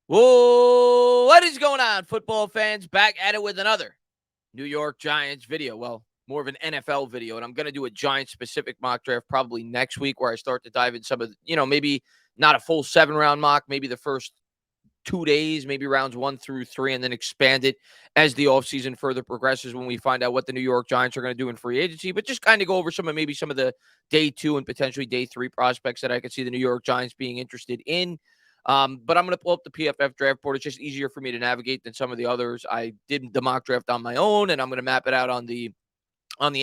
Whoa, what is going on, football fans? Back at it with another New York Giants video. Well, more of an NFL video. And I'm going to do a Giants specific mock draft probably next week where I start to dive in some of, maybe not a full 7 round mock, maybe the first 2 days, maybe rounds 1 through 3, and then expand it as the offseason further progresses when we find out what the New York Giants are going to do in free agency. But just kind of go over some of the day 2 and potentially day 3 prospects that I could see the New York Giants being interested in. But I'm going to pull up the PFF draft board. It's just easier for me to navigate than some of the others. I did the mock draft on my own, and I'm going to map it out on the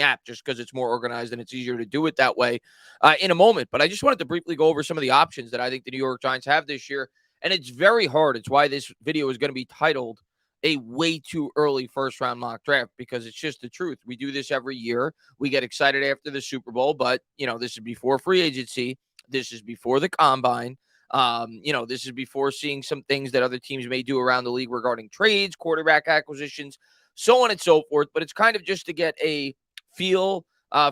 app just because it's more organized and it's easier to do it that way in a moment. But I just wanted to briefly go over some of the options that I think the New York Giants have this year. And it's very hard. It's why this video is going to be titled a way too early first round mock draft, because it's just the truth. We do this every year. We get excited after the Super Bowl, but, this is before free agency. This is before the combine. This is before seeing some things that other teams may do around the league regarding trades, quarterback acquisitions, so on and so forth. But it's kind of just to get a feel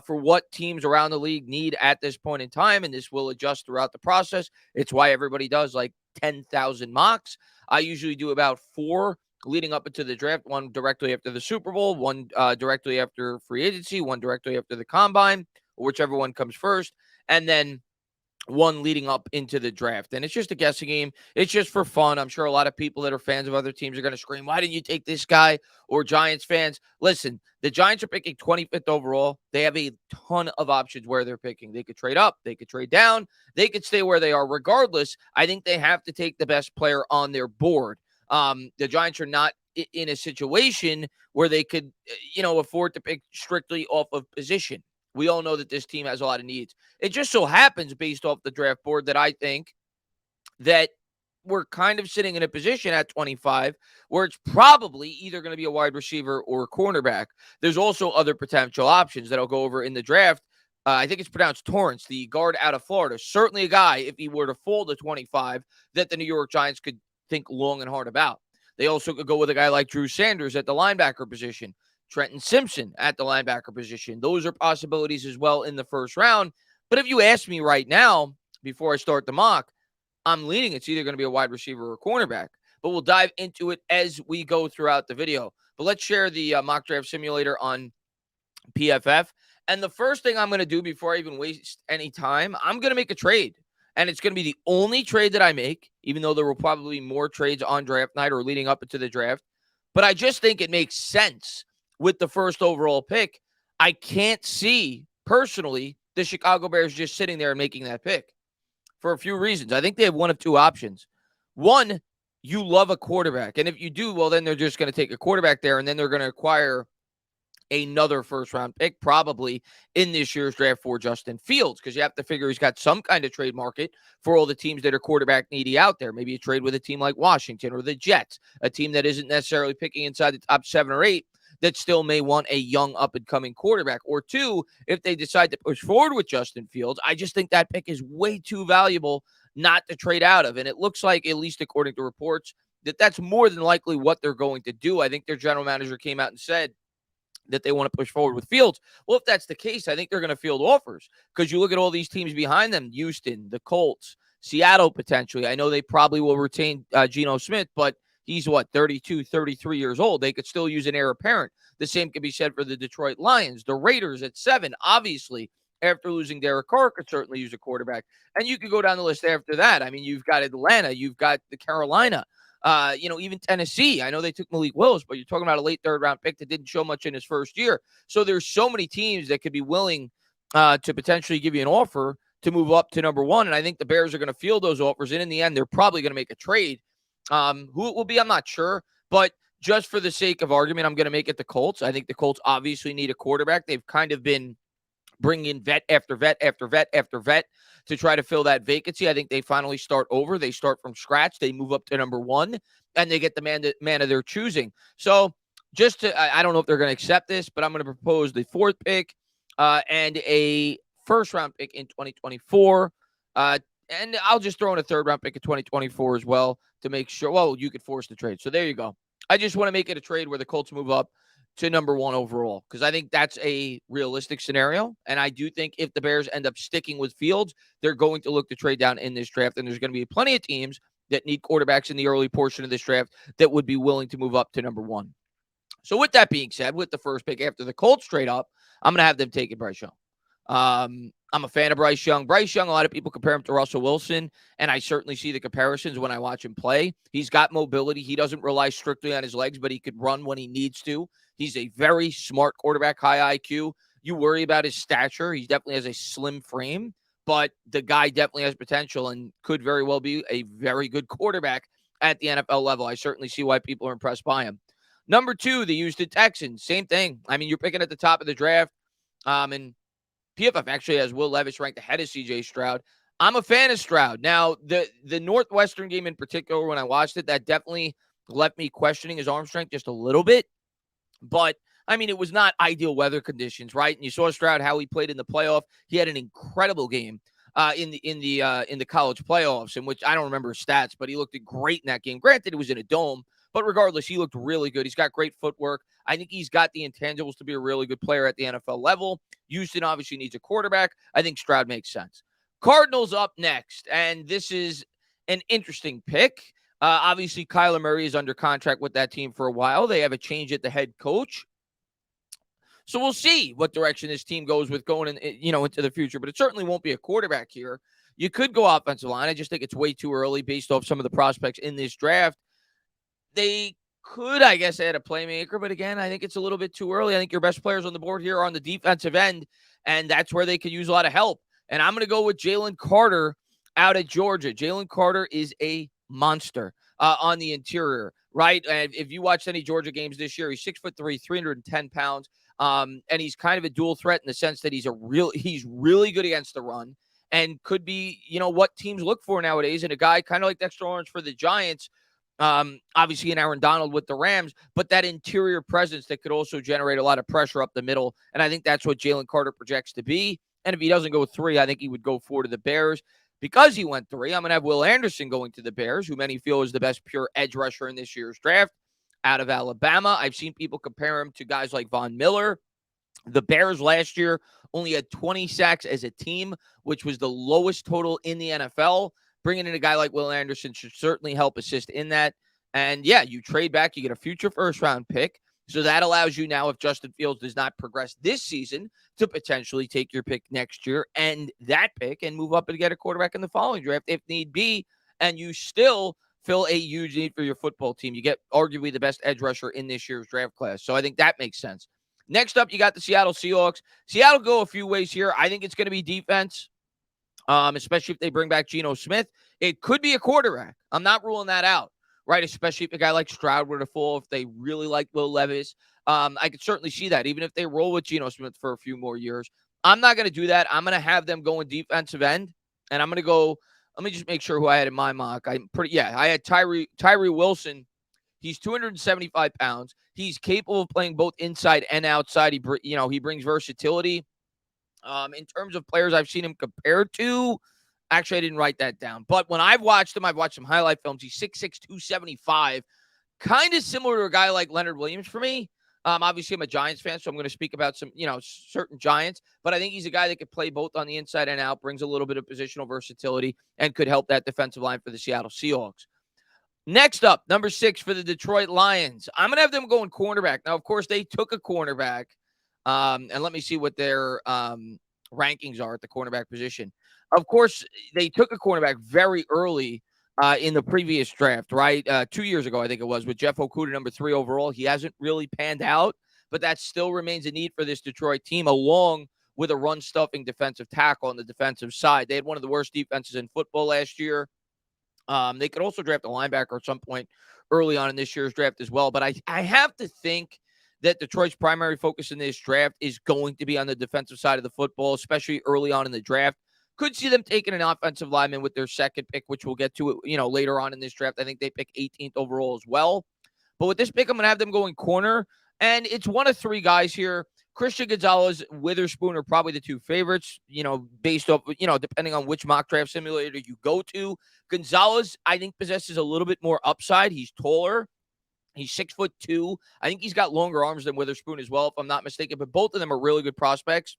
for what teams around the league need at this point in time, and this will adjust throughout the process. It's why everybody does like 10,000 mocks. I usually do about 4 leading up into the draft, one directly after the Super Bowl, one directly after free agency, one directly after the combine, whichever one comes first, and then one leading up into the draft. And it's just a guessing game. It's just for fun. I'm sure a lot of people that are fans of other teams are going to scream, why didn't you take this guy? Or Giants fans. Listen, the Giants are picking 25th overall. They have a ton of options where they're picking. They could trade up. They could trade down. They could stay where they are. Regardless, I think they have to take the best player on their board. The Giants are not in a situation where they could, afford to pick strictly off of position. We all know that this team has a lot of needs. It just so happens, based off the draft board, that I think that we're kind of sitting in a position at 25 where it's probably either going to be a wide receiver or a cornerback. There's also other potential options that I'll go over in the draft. I think it's pronounced Torrance, the guard out of Florida. Certainly a guy, if he were to fall to 25, that the New York Giants could think long and hard about. They also could go with a guy like Drew Sanders at the linebacker position. Trenton Simpson at the linebacker position. Those are possibilities as well in the first round. But if you ask me right now, before I start the mock, I'm leaning it's either going to be a wide receiver or a cornerback. But we'll dive into it as we go throughout the video. But let's share the mock draft simulator on PFF. And the first thing I'm going to do before I even waste any time, I'm going to make a trade. And it's going to be the only trade that I make, even though there will probably be more trades on draft night or leading up into the draft. But I just think it makes sense with the first overall pick. I can't see, personally, the Chicago Bears just sitting there and making that pick for a few reasons. I think they have one of two options. One, you love a quarterback. And if you do, well, then they're just going to take a quarterback there, and then they're going to acquire another first round pick probably in this year's draft for Justin Fields, because you have to figure he's got some kind of trade market for all the teams that are quarterback needy out there. Maybe a trade with a team like Washington or the Jets, a team that isn't necessarily picking inside the top 7 or 8 that still may want a young up and coming quarterback. Or two, if they decide to push forward with Justin Fields, I just think that pick is way too valuable not to trade out of. And it looks like, at least according to reports, that that's more than likely what they're going to do. I think their general manager came out and said that they want to push forward with Fields. Well, if that's the case, I think they're going to field offers, because you look at all these teams behind them: Houston, the Colts, Seattle potentially. I know they probably will retain Geno Smith, but he's 32, 33 years old. They could still use an heir apparent. The same could be said for the Detroit Lions. The Raiders at 7, obviously, after losing Derek Carr, could certainly use a quarterback. And you could go down the list after that. I mean, you've got Atlanta, you've got the Carolina. Even Tennessee. I know they took Malik Willis, but you're talking about a late 3rd-round pick that didn't show much in his first year. So there's so many teams that could be willing to potentially give you an offer to move up to number 1. And I think the Bears are going to field those offers. And in the end, they're probably going to make a trade. Who it will be, I'm not sure. But just for the sake of argument, I'm going to make it the Colts. I think the Colts obviously need a quarterback. They've kind of been bringing in vet after vet after vet after vet to try to fill that vacancy. I think they finally start over. They start from scratch. They move up to number 1, and they get the man of their choosing. So I don't know if they're going to accept this, but I'm going to propose the 4th pick and a first-round pick in 2024. And I'll just throw in a 3rd-round pick in 2024 as well to make sure. Well, you could force the trade. So there you go. I just want to make it a trade where the Colts move up to number 1 overall, because I think that's a realistic scenario. And I do think if the Bears end up sticking with Fields, they're going to look to trade down in this draft. And there's going to be plenty of teams that need quarterbacks in the early portion of this draft that would be willing to move up to number 1. So with that being said, with the first pick after the Colts trade up, I'm going to have them taking Bryce Young. I'm a fan of Bryce Young. Bryce Young, a lot of people compare him to Russell Wilson, and I certainly see the comparisons when I watch him play. He's got mobility. He doesn't rely strictly on his legs, but he could run when he needs to. He's a very smart quarterback, high IQ. You worry about his stature. He definitely has a slim frame, but the guy definitely has potential and could very well be a very good quarterback at the NFL level. I certainly see why people are impressed by him. Number 2, the Houston Texans. Same thing. I mean, you're picking at the top of the draft, and PFF actually has Will Levis ranked ahead of CJ Stroud. I'm a fan of Stroud. Now, the Northwestern game in particular, when I watched it, that definitely left me questioning his arm strength just a little bit. But, I mean, it was not ideal weather conditions, right? And you saw Stroud, how he played in the playoff. He had an incredible game in the college playoffs, in which I don't remember his stats, but he looked great in that game. Granted, it was in a dome, but regardless, he looked really good. He's got great footwork. I think he's got the intangibles to be a really good player at the NFL level. Houston obviously needs a quarterback. I think Stroud makes sense. Cardinals up next, and this is an interesting pick. Obviously, Kyler Murray is under contract with that team for a while. They have a change at the head coach. So we'll see what direction this team goes with going into the future, but it certainly won't be a quarterback here. You could go offensive line. I just think it's way too early based off some of the prospects in this draft. They could, I guess, add a playmaker, but again, I think it's a little bit too early. I think your best players on the board here are on the defensive end, and that's where they could use a lot of help. And I'm going to go with Jalen Carter out of Georgia. Jalen Carter is a monster on the interior, right? And if you watched any Georgia games this year, he's 6'3", 310 pounds, and he's kind of a dual threat in the sense that he's really good against the run and could be, what teams look for nowadays. And a guy kind of like Dexter Lawrence for the Giants, obviously in Aaron Donald with the Rams, but that interior presence that could also generate a lot of pressure up the middle. And I think that's what Jalen Carter projects to be. And if he doesn't go 3, I think he would go 4 to the Bears. Because he went 3, I'm going to have Will Anderson going to the Bears, who many feel is the best pure edge rusher in this year's draft out of Alabama. I've seen people compare him to guys like Von Miller. The Bears last year only had 20 sacks as a team, which was the lowest total in the NFL. Bringing in a guy like Will Anderson should certainly help assist in that. And yeah, you trade back, you get a future first-round pick. So that allows you now, if Justin Fields does not progress this season, to potentially take your pick next year and that pick and move up and get a quarterback in the following draft if need be. And you still fill a huge need for your football team. You get arguably the best edge rusher in this year's draft class. So I think that makes sense. Next up, you got the Seattle Seahawks. Seattle go a few ways here. I think it's going to be defense, especially if they bring back Geno Smith. It could be a quarterback. I'm not ruling that out. Right, especially if a guy like Stroud were to fall, if they really like Will Levis. I could certainly see that, even if they roll with Geno Smith for a few more years. I'm not going to do that. I'm going to have them going defensive end, and I'm going to go – let me just make sure who I had in my mock. I had Tyree Wilson. He's 275 pounds. He's capable of playing both inside and outside. He brings versatility. In terms of players I've seen him compared to – actually, I didn't write that down. But when I've watched some highlight films. He's 6'6", 275. Kind of similar to a guy like Leonard Williams for me. Obviously, I'm a Giants fan, so I'm going to speak about some, certain Giants. But I think he's a guy that could play both on the inside and out, brings a little bit of positional versatility, and could help that defensive line for the Seattle Seahawks. Next up, number 6 for the Detroit Lions. I'm going to have them going cornerback. Now, of course, they took a cornerback. And let me see what their rankings are at the cornerback position. Of course, they took a cornerback very early in the previous draft, right? 2 years ago, I think it was, with Jeff Okudah, number 3 overall. He hasn't really panned out, but that still remains a need for this Detroit team, along with a run-stuffing defensive tackle on the defensive side. They had one of the worst defenses in football last year. They could also draft a linebacker at some point early on in this year's draft as well. But I have to think that Detroit's primary focus in this draft is going to be on the defensive side of the football, especially early on in the draft. Could see them taking an offensive lineman with their second pick, which we'll get to, later on in this draft. I think they pick 18th overall as well. But with this pick, I'm going to have them going corner. And it's one of 3 guys here. Christian Gonzalez, Witherspoon are probably the 2 favorites, based off, depending on which mock draft simulator you go to. Gonzalez, I think, possesses a little bit more upside. He's taller. He's 6'2". I think he's got longer arms than Witherspoon as well, if I'm not mistaken. But both of them are really good prospects.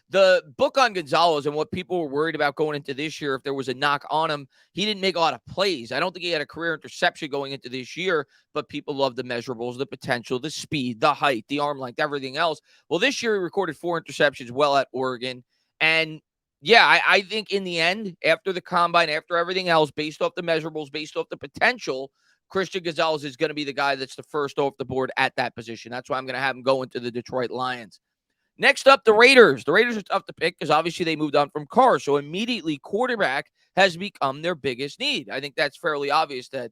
The book on Gonzalez and what people were worried about going into this year, if there was a knock on him, he didn't make a lot of plays. I don't think he had a career interception going into this year, but people love the measurables, the potential, the speed, the height, the arm length, everything else. Well, this year he recorded 4 interceptions well at Oregon. And yeah, I think in the end, after the combine, after everything else, based off the measurables, based off the potential, Christian Gonzalez is going to be the guy that's the first off the board at that position. That's why I'm going to have him go into the Detroit Lions. Next up, the Raiders. The Raiders are tough to pick because obviously they moved on from Carr. So immediately quarterback has become their biggest need. I think that's fairly obvious that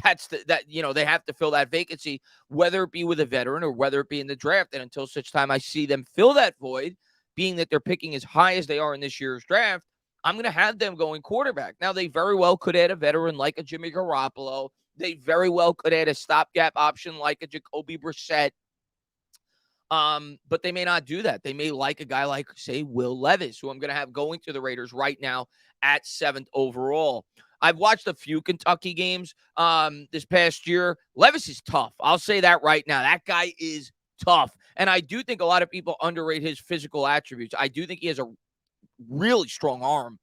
they have to fill that vacancy, whether it be with a veteran or whether it be in the draft. And until such time I see them fill that void, being that they're picking as high as they are in this year's draft, I'm going to have them going quarterback. Now, they very well could add a veteran like a Jimmy Garoppolo. They very well could add a stopgap option like a Jacoby Brissett. But they may not do that. They may like a guy like, say, Will Levis, who I'm going to have going to the Raiders right now at 7th overall. I've watched a few Kentucky games this past year. Levis is tough. I'll say that right now. That guy is tough. And I do think a lot of people underrate his physical attributes. I do think he has a really strong arm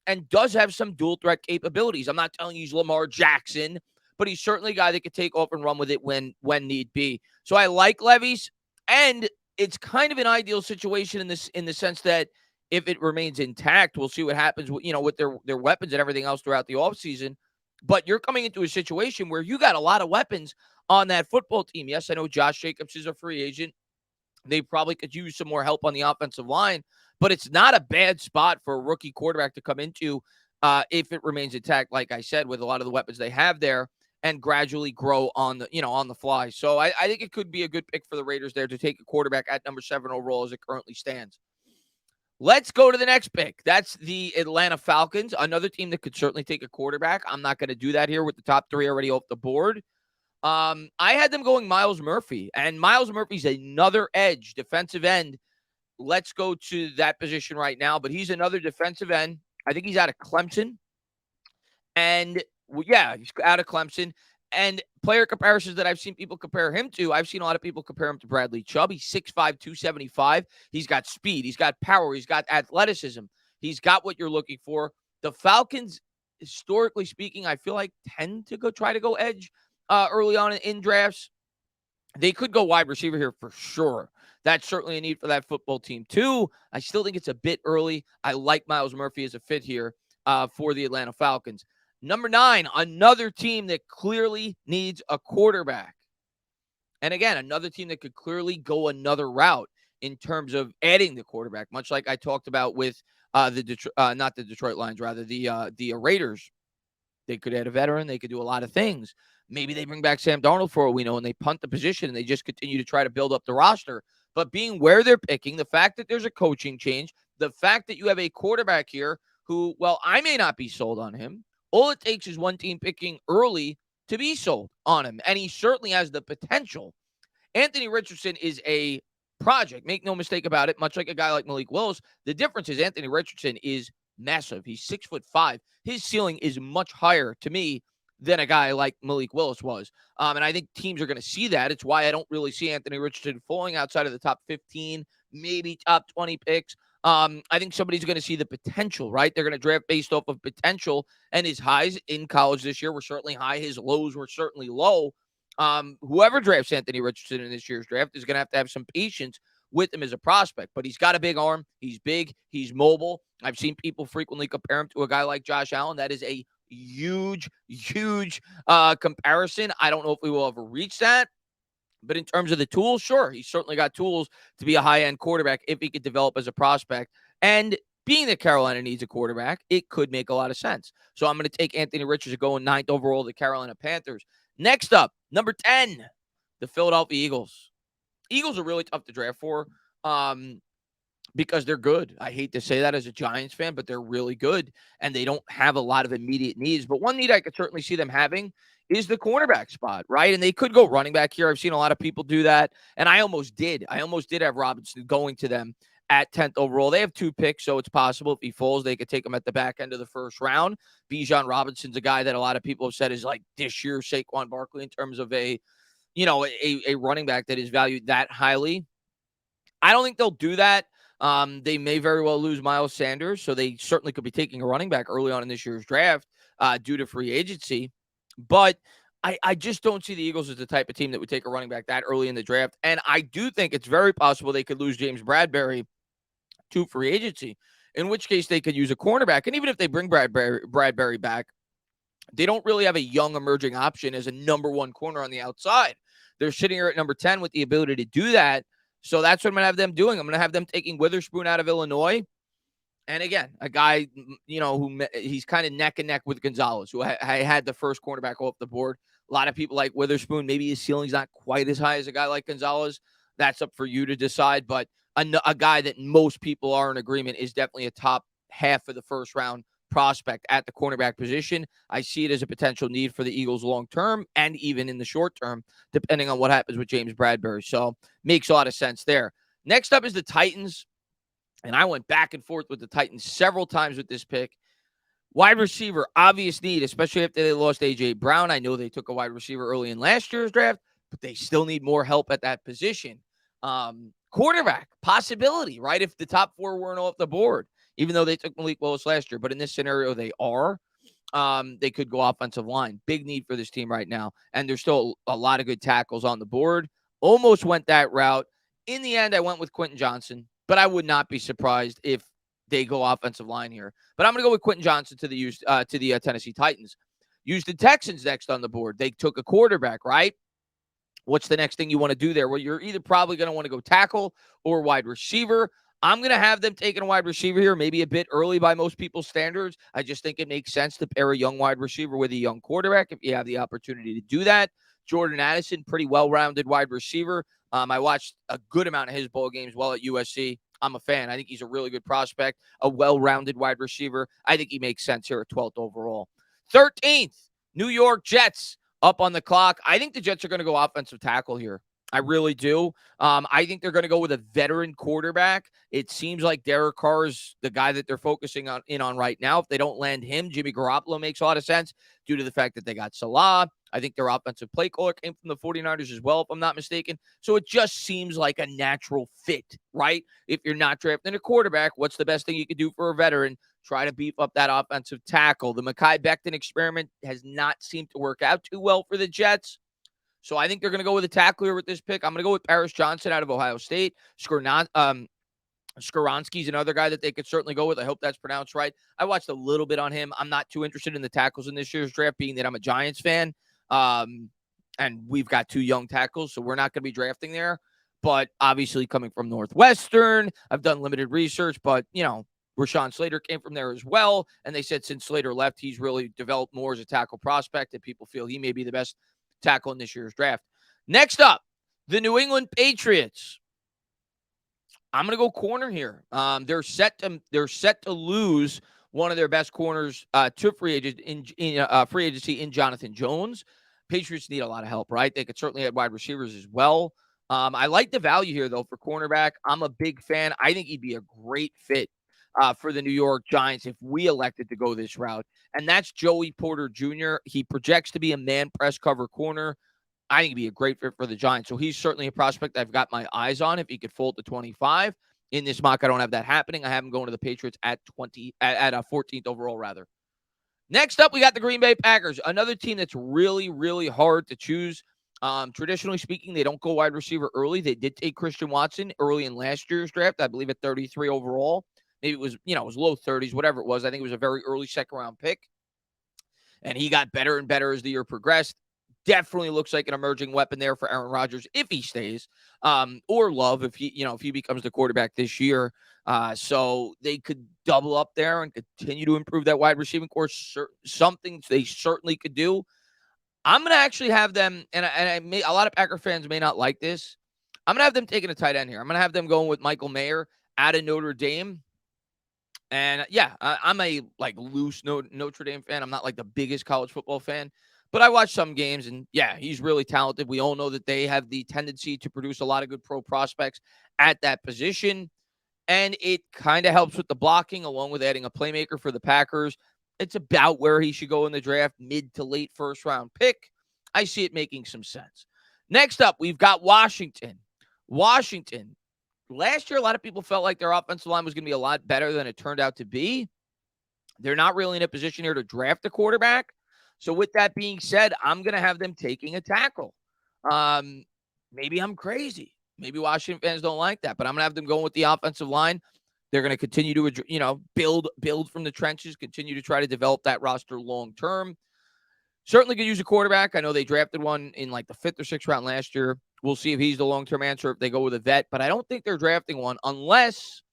and does have some dual threat capabilities. I'm not telling you he's Lamar Jackson, but he's certainly a guy that could take off and run with it when need be. So I like Levis. And it's kind of an ideal situation in the sense that if it remains intact, we'll see what happens with their weapons and everything else throughout the offseason. But you're coming into a situation where you got a lot of weapons on that football team. Yes, I know Josh Jacobs is a free agent. They probably could use some more help on the offensive line, but it's not a bad spot for a rookie quarterback to come into if it remains intact, like I said, with a lot of the weapons they have there, and gradually grow on the fly. So I think it could be a good pick for the Raiders there to take a quarterback at number 7 overall as it currently stands. Let's go to the next pick. That's the Atlanta Falcons, another team that could certainly take a quarterback. I'm not going to do that here with the top 3 already off the board. I had them going Myles Murphy, and Myles Murphy's another edge, defensive end. Let's go to that position right now, but he's another defensive end. I think he's out of Clemson. And yeah, he's out of Clemson. And player comparisons that I've seen people compare him to, I've seen a lot of people compare him to Bradley Chubb. He's 6'5", 275. He's got speed. He's got power. He's got athleticism. He's got what you're looking for. The Falcons, historically speaking, I feel like tend to try to go edge early on in drafts. They could go wide receiver here for sure. That's certainly a need for that football team too. I still think it's a bit early. I like Myles Murphy as a fit here for the Atlanta Falcons. Number 9, another team that clearly needs a quarterback. And again, another team that could clearly go another route in terms of adding the quarterback, much like I talked about with not the Detroit Lions, rather the Raiders. They could add a veteran. They could do a lot of things. Maybe they bring back Sam Darnold for all we know, and they punt the position, and they just continue to try to build up the roster. But being where they're picking, the fact that there's a coaching change, the fact that you have a quarterback here who, well, I may not be sold on him. All it takes is one team picking early to be sold on him, and he certainly has the potential. Anthony Richardson is a project. Make no mistake about it, much like a guy like Malik Willis. The difference is Anthony Richardson is massive. He's 6'5". His ceiling is much higher to me than a guy like Malik Willis was. And I think teams are going to see that. It's why I don't really see Anthony Richardson falling outside of the top 15, maybe top 20 picks. I think somebody's going to see the potential, right? They're going to draft based off of potential, and his highs in college this year were certainly high. His lows were certainly low. Whoever drafts Anthony Richardson in this year's draft is going to have some patience with him as a prospect, but he's got a big arm. He's big. He's mobile. I've seen people frequently compare him to a guy like Josh Allen. That is a huge comparison. I don't know if we will ever reach that, but in terms of the tools, sure, he's certainly got tools to be a high-end quarterback if he could develop as a prospect. And being that Carolina needs a quarterback, it could make a lot of sense. So I'm going to take Anthony Richardson going 9th overall to the Carolina Panthers. Next up, number 10, the Philadelphia Eagles. Eagles are really tough to draft for because they're good. I hate to say that as a Giants fan, but they're really good, and they don't have a lot of immediate needs. But one need I could certainly see them having is the cornerback spot, right? And they could go running back here. I've seen a lot of people do that, and I almost did. I almost did have Robinson going to them at 10th overall. They have 2 picks, so it's possible if he falls, they could take him at the back end of the first round. Bijan Robinson's a guy that a lot of people have said is like this year's Saquon Barkley in terms of a running back that is valued that highly. I don't think they'll do that. They may very well lose Miles Sanders, so they certainly could be taking a running back early on in this year's draft due to free agency. But I just don't see the Eagles as the type of team that would take a running back that early in the draft. And I do think it's very possible they could lose James Bradberry to free agency, in which case they could use a cornerback. And even if they bring Bradberry back, they don't really have a young emerging option as a number one corner on the outside. They're sitting here at number 10 with the ability to do that. So that's what I'm going to have them doing. I'm going to have them taking Witherspoon out of Illinois. And again, a guy, who he's kind of neck and neck with Gonzalez, who had the first cornerback off the board. A lot of people like Witherspoon. Maybe his ceiling's not quite as high as a guy like Gonzalez. That's up for you to decide. But a guy that most people are in agreement is definitely a top half of the first round prospect at the cornerback position. I see it as a potential need for the Eagles long term and even in the short term, depending on what happens with James Bradberry. So makes a lot of sense there. Next up is the Titans. And I went back and forth with the Titans several times with this pick. Wide receiver, obvious need, especially after they lost A.J. Brown. I know they took a wide receiver early in last year's draft, but they still need more help at that position. Quarterback, possibility, right? If the top four weren't off the board, even though they took Malik Willis last year. But in this scenario, they are. They could go offensive line. Big need for this team right now. And there's still a lot of good tackles on the board. Almost went that route. In the end, I went with Quentin Johnson. But I would not be surprised if they go offensive line here. But I'm going to go with Quentin Johnson to the Tennessee Titans. Use the Texans next on the board. They took a quarterback, right? What's the next thing you want to do there? Well, you're either probably going to want to go tackle or wide receiver. I'm going to have them taking a wide receiver here, maybe a bit early by most people's standards. I just think it makes sense to pair a young wide receiver with a young quarterback if you have the opportunity to do that. Jordan Addison, pretty well-rounded wide receiver. I watched a good amount of his bowl games while at USC. I'm a fan. I think he's a really good prospect, a well-rounded wide receiver. I think he makes sense here at 12th overall. 13th, New York Jets up on the clock. I think the Jets are going to go offensive tackle here. I really do. I think they're going to go with a veteran quarterback. It seems like Derek Carr is the guy that they're focusing on right now. If they don't land him, Jimmy Garoppolo makes a lot of sense due to the fact that they got Salah. I think their offensive play caller came from the 49ers as well, if I'm not mistaken. So it just seems like a natural fit, right? If you're not drafting a quarterback, what's the best thing you could do for a veteran? Try to beef up that offensive tackle. The Mekhi Becton experiment has not seemed to work out too well for the Jets. So I think they're going to go with a tackle here with this pick. I'm going to go with Paris Johnson out of Ohio State. Skoronski's another guy that they could certainly go with. I hope that's pronounced right. I watched a little bit on him. I'm not too interested in the tackles in this year's draft, being that I'm a Giants fan. And we've got two young tackles, so we're not going to be drafting there. But obviously coming from Northwestern, I've done limited research, but, Rashawn Slater came from there as well. And they said since Slater left, he's really developed more as a tackle prospect, and people feel he may be the best tackle in this year's draft. Next up, the New England Patriots. I'm going to go corner here. They're set to lose one of their best corners to free agency in Jonathan Jones. Patriots need a lot of help, right? They could certainly add wide receivers as well. I like the value here, though, for cornerback. I'm a big fan. I think he'd be a great fit for the New York Giants if we elected to go this route. And that's Joey Porter Jr. He projects to be a man press cover corner. I think he'd be a great fit for the Giants. So he's certainly a prospect I've got my eyes on if he could fold to 25. In this mock, I don't have that happening. I have him going to the Patriots at 14th overall, rather. Next up, we got the Green Bay Packers, another team that's really, really hard to choose. Traditionally speaking, they don't go wide receiver early. They did take Christian Watson early in last year's draft, I believe at 33 overall. Maybe it was low 30s, whatever it was. I think it was a very early second-round pick. And he got better and better as the year progressed. Definitely looks like an emerging weapon there for Aaron Rodgers if he stays, or Love if he becomes the quarterback this year. So they could double up there and continue to improve that wide receiving course. Something they certainly could do. I'm going to actually have them, and a lot of Packer fans may not like this. I'm going to have them taking a tight end here. I'm going to have them going with Michael Mayer out of Notre Dame. And yeah, I'm a loose Notre Dame fan. I'm not like the biggest college football fan, but I watch some games and yeah, he's really talented. We all know that they have the tendency to produce a lot of good pro prospects at that position. And it kind of helps with the blocking along with adding a playmaker for the Packers. It's about where he should go in the draft, mid to late first round pick. I see it making some sense. Next up, we've got Washington. Last year, a lot of people felt like their offensive line was going to be a lot better than it turned out to be. They're not really in a position here to draft a quarterback. So with that being said, I'm going to have them taking a tackle. Um, Maybe I'm crazy. Maybe Washington fans don't like that, but I'm going to have them going with the offensive line. They're going to continue to, build from the trenches, continue to try to develop that roster long term. Certainly could use a quarterback. I know they drafted one in like the 5th or 6th round last year. We'll see if he's the long-term answer if they go with a vet, but I don't think they're drafting one unless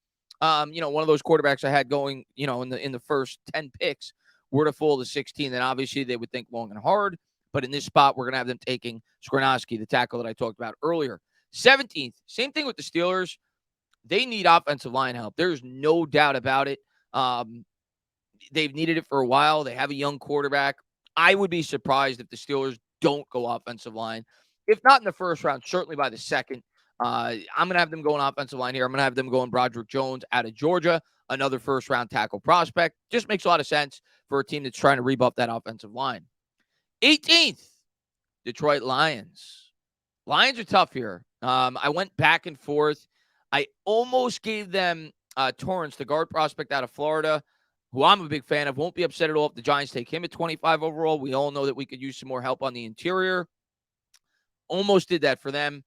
one of those quarterbacks I had going, in the first 10 picks were to fall to 16, then obviously they would think long and hard. But in this spot, we're going to have them taking Skoronski, the tackle that I talked about earlier. 17th, same thing with the Steelers. They need offensive line help. There's no doubt about it. They've needed it for a while. They have a young quarterback. I would be surprised if the Steelers don't go offensive line. If not in the first round, certainly by the second. I'm going to have them going offensive line here. I'm going to have them going Broderick Jones out of Georgia, another first-round tackle prospect. Just makes a lot of sense for a team that's trying to rebuff that offensive line. 18th, Detroit Lions. Lions are tough here. I went back and forth. I almost gave them Torrance, the guard prospect out of Florida, who I'm a big fan of. Won't be upset at all if the Giants take him at 25 overall. We all know that we could use some more help on the interior. Almost did that for them.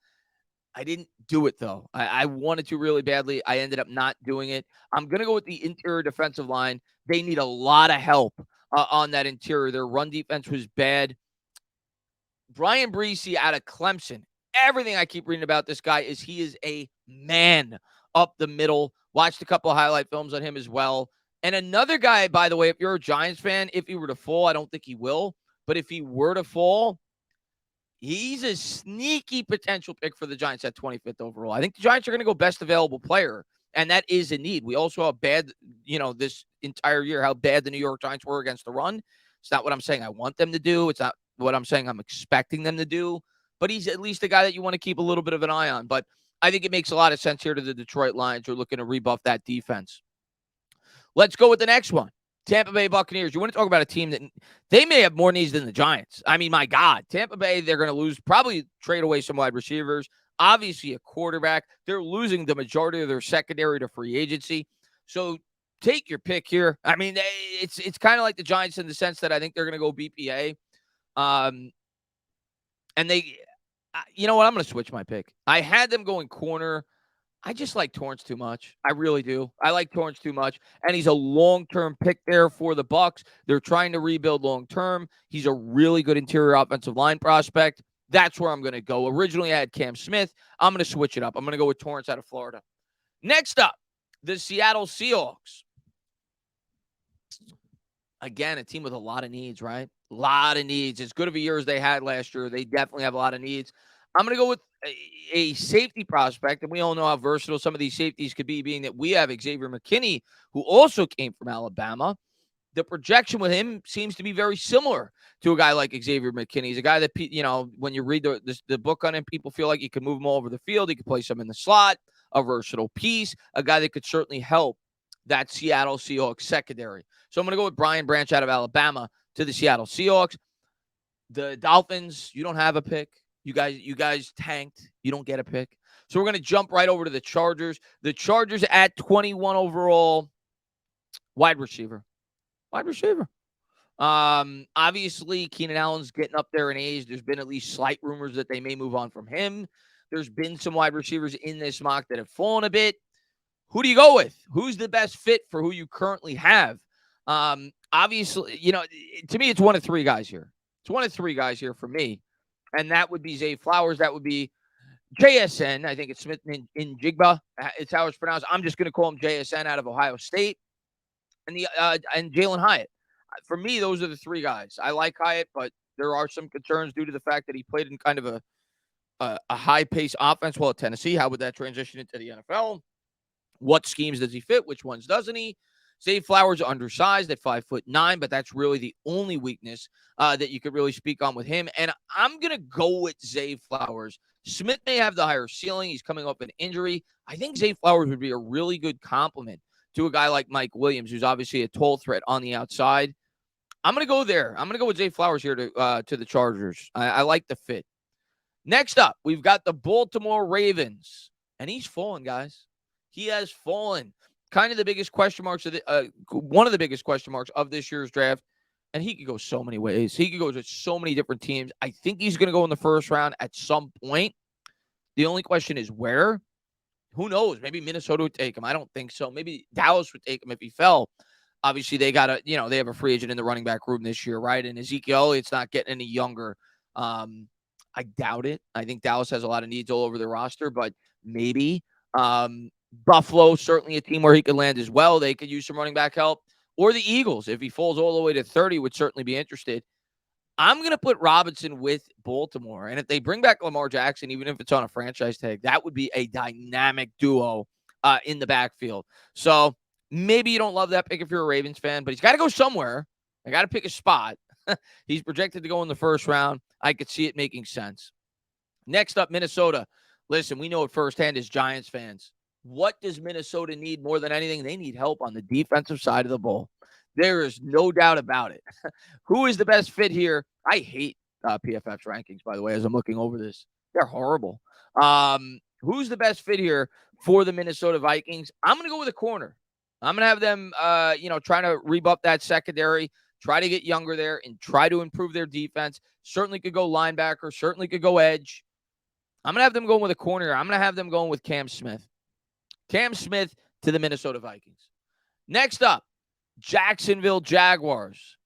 I didn't do it, though. I wanted to really badly. I ended up not doing it. I'm going to go with the interior defensive line. They need a lot of help on that interior. Their run defense was bad. Brian Bresee out of Clemson. Everything I keep reading about this guy is he is a man up the middle. Watched a couple of highlight films on him as well. And another guy, by the way, if you're a Giants fan, if he were to fall, I don't think he will, but if he were to fall, he's a sneaky potential pick for the Giants at 25th overall. I think the Giants are going to go best available player, and that is a need. We also have bad, this entire year, how bad the New York Giants were against the run. It's not what I'm saying I want them to do. It's not what I'm saying I'm expecting them to do, but he's at least a guy that you want to keep a little bit of an eye on. But I think it makes a lot of sense here to the Detroit Lions who are looking to rebuff that defense. Let's go with the next one. Tampa Bay Buccaneers. You want to talk about a team that they may have more needs than the Giants. I mean, my God, Tampa Bay, they're going to lose, probably trade away some wide receivers, obviously a quarterback. They're losing the majority of their secondary to free agency. So take your pick here. I mean, it's kind of like the Giants in the sense that I think they're going to go BPA. And they, you know what? I'm going to switch my pick. I had them going corner. I just like Torrance too much. I really do. I like Torrance too much. And he's a long-term pick there for the Bucs. They're trying to rebuild long-term. He's a really good interior offensive line prospect. That's where I'm going to go. Originally, I had Cam Smith. I'm going to switch it up. I'm going to go with Torrance out of Florida. Next up, the Seattle Seahawks. Again, a team with a lot of needs, right? A lot of needs. As good of a year as they had last year, they definitely have a lot of needs. I'm going to go with a safety prospect, and we all know how versatile some of these safeties could be, being that we have Xavier McKinney, who also came from Alabama. The projection with him seems to be very similar to a guy like Xavier McKinney. He's a guy that, when you read the book on him, people feel like you can move him all over the field. He could play some in the slot, a versatile piece, a guy that could certainly help that Seattle Seahawks secondary. So I'm going to go with Brian Branch out of Alabama to the Seattle Seahawks. The Dolphins, you don't have a pick. You guys tanked. You don't get a pick. So we're going to jump right over to the Chargers. The Chargers at 21 overall, wide receiver. Obviously, Keenan Allen's getting up there in age. There's been at least slight rumors that they may move on from him. There's been some wide receivers in this mock that have fallen a bit. Who do you go with? Who's the best fit for who you currently have? Obviously, to me, it's one of three guys here. It's one of three guys here for me. And that would be Zay Flowers. That would be JSN. I think it's Smith in Jigba. It's how it's pronounced. I'm just going to call him JSN out of Ohio State. And Jalen Hyatt. For me, those are the three guys. I like Hyatt, but there are some concerns due to the fact that he played in kind of a high-paced offense while at Tennessee. How would that transition into the NFL? What schemes does he fit? Which ones doesn't he? Zay Flowers undersized at 5'9", but that's really the only weakness that you could really speak on with him. And I'm going to go with Zay Flowers. Smith may have the higher ceiling. He's coming off an injury. I think Zay Flowers would be a really good complement to a guy like Mike Williams, who's obviously a tall threat on the outside. I'm going to go there. I'm going to go with Zay Flowers here to the Chargers. I like the fit. Next up, we've got the Baltimore Ravens. And he's fallen, guys. He has fallen. Kind of the biggest question marks of one of the biggest question marks of this year's draft. And he could go so many ways. He could go to so many different teams. I think he's going to go in the first round at some point. The only question is where. Who knows? Maybe Minnesota would take him. I don't think so. Maybe Dallas would take him if he fell. Obviously, they have a free agent in the running back room this year, right? And Ezekiel Elliott's not getting any younger. I doubt it. I think Dallas has a lot of needs all over their roster, but maybe. Buffalo, certainly a team where he could land as well. They could use some running back help. Or the Eagles, if he falls all the way to 30, would certainly be interested. I'm going to put Robinson with Baltimore. And if they bring back Lamar Jackson, even if it's on a franchise tag, that would be a dynamic duo in the backfield. So maybe you don't love that pick if you're a Ravens fan, but he's got to go somewhere. I got to pick a spot. He's projected to go in the first round. I could see it making sense. Next up, Minnesota. Listen, we know it firsthand as Giants fans. What does Minnesota need more than anything? They need help on the defensive side of the ball. There is no doubt about it. Who is the best fit here? I hate PFF's rankings, by the way, as I'm looking over this. They're horrible. Who's the best fit here for the Minnesota Vikings? I'm going to go with a corner. I'm going to have them, trying to rebuff that secondary, try to get younger there, and try to improve their defense. Certainly could go linebacker, certainly could go edge. I'm going to have them going with a corner. I'm going to have them going with Cam Smith. Cam Smith to the Minnesota Vikings. Next up, Jacksonville Jaguars.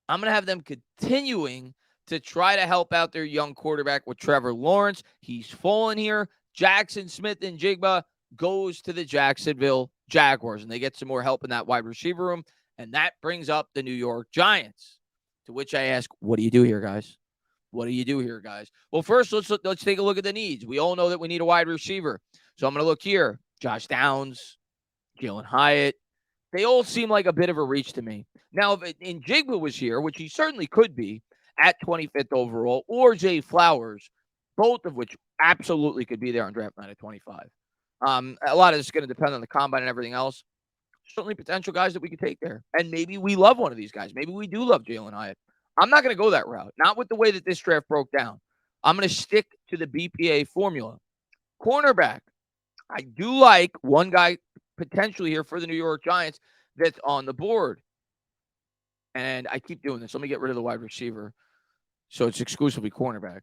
I'm going to have them continuing to try to help out their young quarterback with Trevor Lawrence. He's fallen here. Jackson Smith-Njigba goes to the Jacksonville Jaguars, and they get some more help in that wide receiver room, and that brings up the New York Giants, to which I ask, what do you do here, guys? What do you do here, guys? Well, first, let's take a look at the needs. We all know that we need a wide receiver. So I'm going to look here. Josh Downs, Jalen Hyatt. They all seem like a bit of a reach to me. Now, if Njigba was here, which he certainly could be at 25th overall, or Zay Flowers, both of which absolutely could be there on draft night at 25. A lot of this is going to depend on the combine and everything else. Certainly potential guys that we could take there. And maybe we love one of these guys. Maybe we do love Jalen Hyatt. I'm not going to go that route. Not with the way that this draft broke down. I'm going to stick to the BPA formula. Cornerback. I do like one guy potentially here for the New York Giants that's on the board. And I keep doing this. Let me get rid of the wide receiver. So it's exclusively cornerback.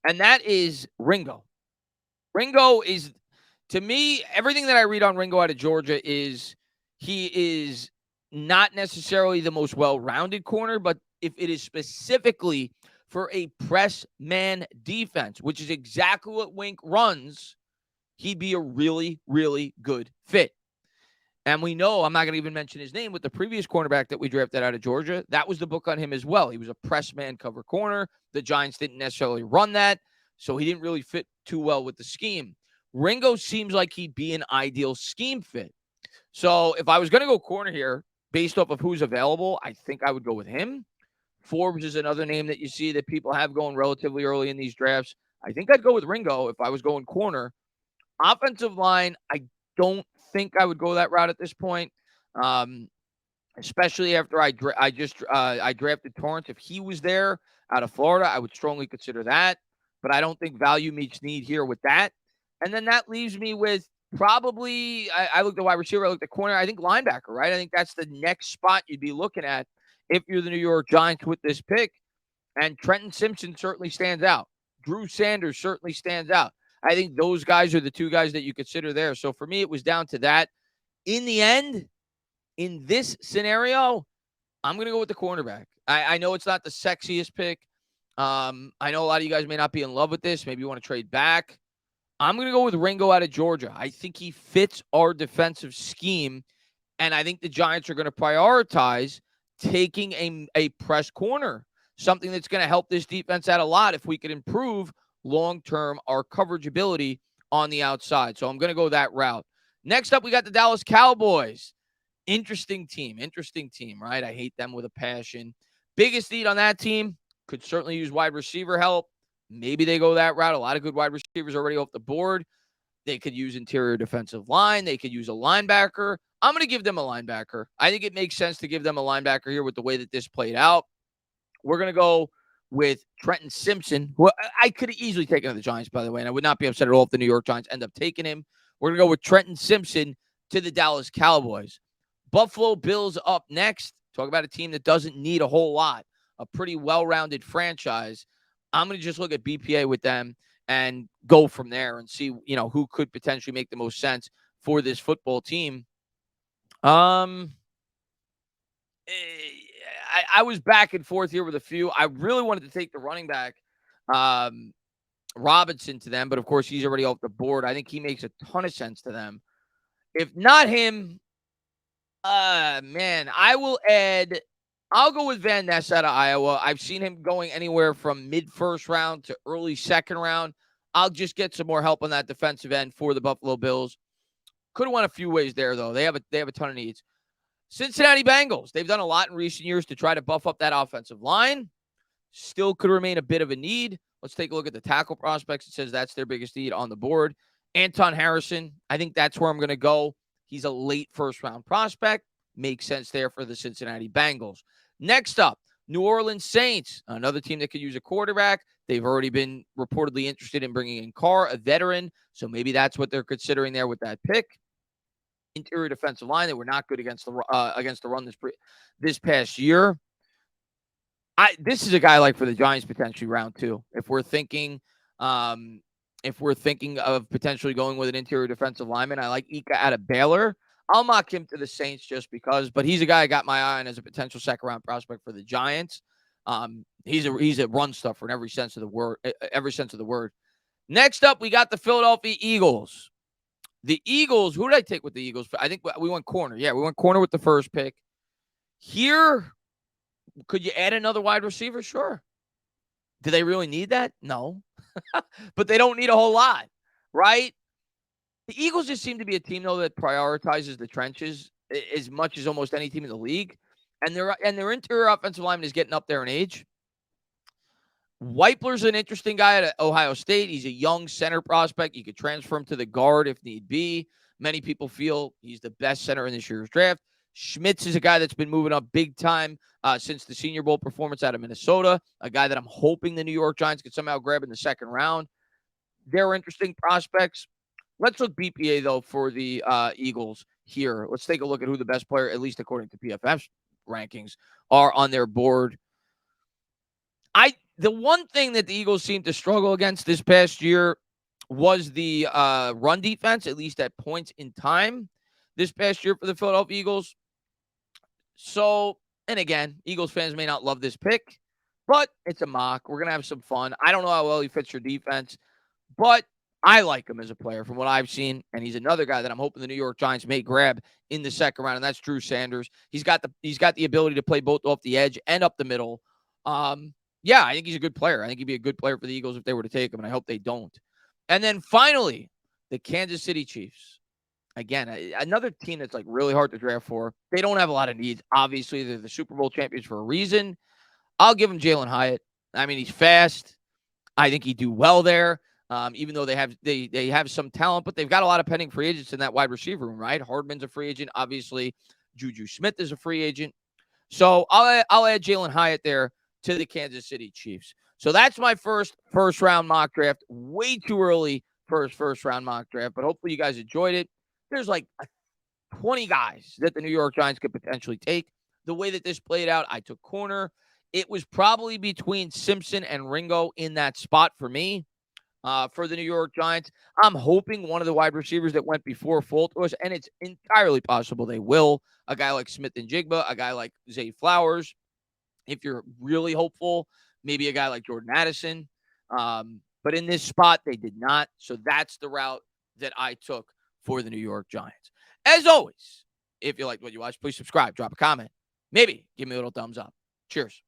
And that is Ringo. Ringo is, to me, everything that I read on Ringo out of Georgia is he is not necessarily the most well-rounded corner, but if it is specifically for a press man defense, which is exactly what Wink runs, he'd be a really, really good fit. And we know, I'm not going to even mention his name, with the previous cornerback that we drafted out of Georgia, that was the book on him as well. He was a press man cover corner. The Giants didn't necessarily run that, so he didn't really fit too well with the scheme. Ringo seems like he'd be an ideal scheme fit. So if I was going to go corner here, based off of who's available, I think I would go with him. Forbes is another name that you see that people have going relatively early in these drafts. I think I'd go with Ringo if I was going corner. Offensive line, I don't think I would go that route at this point, especially after I drafted Torrance. If he was there out of Florida, I would strongly consider that. But I don't think value meets need here with that. And then that leaves me with probably, I looked at wide receiver, I looked at corner, I think linebacker, right? I think that's the next spot you'd be looking at if you're the New York Giants with this pick. And Trenton Simpson certainly stands out. Drew Sanders certainly stands out. I think those guys are the two guys that you consider there. So for me, it was down to that. In the end, in this scenario, I'm going to go with the cornerback. I know it's not the sexiest pick. I know a lot of you guys may not be in love with this. Maybe you want to trade back. I'm going to go with Ringo out of Georgia. I think he fits our defensive scheme, and I think the Giants are going to prioritize taking a press corner, something that's going to help this defense out a lot if we could improve long-term our coverage ability on the outside. So I'm going to go that route. Next up, we got the Dallas Cowboys. Interesting team, right? I hate them with a passion. Biggest need on that team, could certainly use wide receiver help. Maybe they go that route. A lot of good wide receivers already off the board. They could use interior defensive line. They could use a linebacker. I'm going to give them a linebacker. I think it makes sense to give them a linebacker here with the way that this played out. We're going to go with Trenton Simpson, who I could have easily taken to the Giants, by the way, and I would not be upset at all if the New York Giants end up taking him. We're going to go with Trenton Simpson to the Dallas Cowboys. Buffalo Bills up next. Talk about a team that doesn't need a whole lot, a pretty well-rounded franchise. I'm going to just look at BPA with them and go from there and see, who could potentially make the most sense for this football team. I was back and forth here with a few. I really wanted to take the running back, Robinson, to them, but of course he's already off the board. I think he makes a ton of sense to them. If not him, man, I'll go with Van Ness out of Iowa. I've seen him going anywhere from mid-first round to early second round. I'll just get some more help on that defensive end for the Buffalo Bills. Could have went a few ways there, though. They have a ton of needs. Cincinnati Bengals. They've done a lot in recent years to try to buff up that offensive line. Still could remain a bit of a need. Let's take a look at the tackle prospects. It says that's their biggest need on the board. Anton Harrison, I think that's where I'm going to go. He's a late first-round prospect. Makes sense there for the Cincinnati Bengals. Next up, New Orleans Saints, another team that could use a quarterback. They've already been reportedly interested in bringing in Carr, a veteran, so maybe that's what they're considering there with that pick. Interior defensive line, they were not good against the run this past year. This is a guy like for the Giants potentially round 2. If we're thinking of potentially going with an interior defensive lineman, I like Ika out of Baylor. I'll mock him to the Saints just because, but he's a guy I got my eye on as a potential second round prospect for the Giants. He's a run stuffer in every sense of the word. Next up, we got the Philadelphia Eagles. The Eagles, who did I take with the Eagles? I think we went corner. Yeah, we went corner with the first pick. Here, could you add another wide receiver? Sure. Do they really need that? No. But they don't need a whole lot, right? The Eagles just seem to be a team, though, that prioritizes the trenches as much as almost any team in the league. And their interior offensive lineman is getting up there in age. Weipler's an interesting guy at Ohio State. He's a young center prospect. You could transfer him to the guard if need be. Many people feel he's the best center in this year's draft. Schmitz is a guy that's been moving up big time since the Senior Bowl performance out of Minnesota, a guy that I'm hoping the New York Giants could somehow grab in the second round. They're interesting prospects. Let's look BPA, though, for the Eagles here. Let's take a look at who the best player, at least according to PFF's rankings, are on their board. The one thing that the Eagles seemed to struggle against this past year was the run defense, at least at points in time this past year for the Philadelphia Eagles. So, and again, Eagles fans may not love this pick, but it's a mock. We're going to have some fun. I don't know how well he fits your defense, but I like him as a player from what I've seen, and he's another guy that I'm hoping the New York Giants may grab in the second round, and that's Drew Sanders. He's got the ability to play both off the edge and up the middle. Yeah, I think he's a good player. I think he'd be a good player for the Eagles if they were to take him, and I hope they don't. And then finally, the Kansas City Chiefs. Again, another team that's like really hard to draft for. They don't have a lot of needs. Obviously, they're the Super Bowl champions for a reason. I'll give him Jalen Hyatt. I mean, he's fast. I think he'd do well there. Even though they have some talent, but they've got a lot of pending free agents in that wide receiver room, right? Hardman's a free agent. Obviously, Juju Smith is a free agent. So I'll add Jalen Hyatt there to the Kansas City Chiefs. So that's my first round mock draft. Way too early for first round mock draft, but hopefully you guys enjoyed it. There's like 20 guys that the New York Giants could potentially take. The way that this played out, I took corner. It was probably between Simpson and Ringo in that spot for me. For the New York Giants, I'm hoping one of the wide receivers that went before fall to us, and it's entirely possible they will. A guy like Smith and Jigba, a guy like Zay Flowers. If you're really hopeful, maybe a guy like Jordan Addison. But in this spot, they did not. So that's the route that I took for the New York Giants. As always, if you liked what you watched, please subscribe, drop a comment. Maybe give me a little thumbs up. Cheers.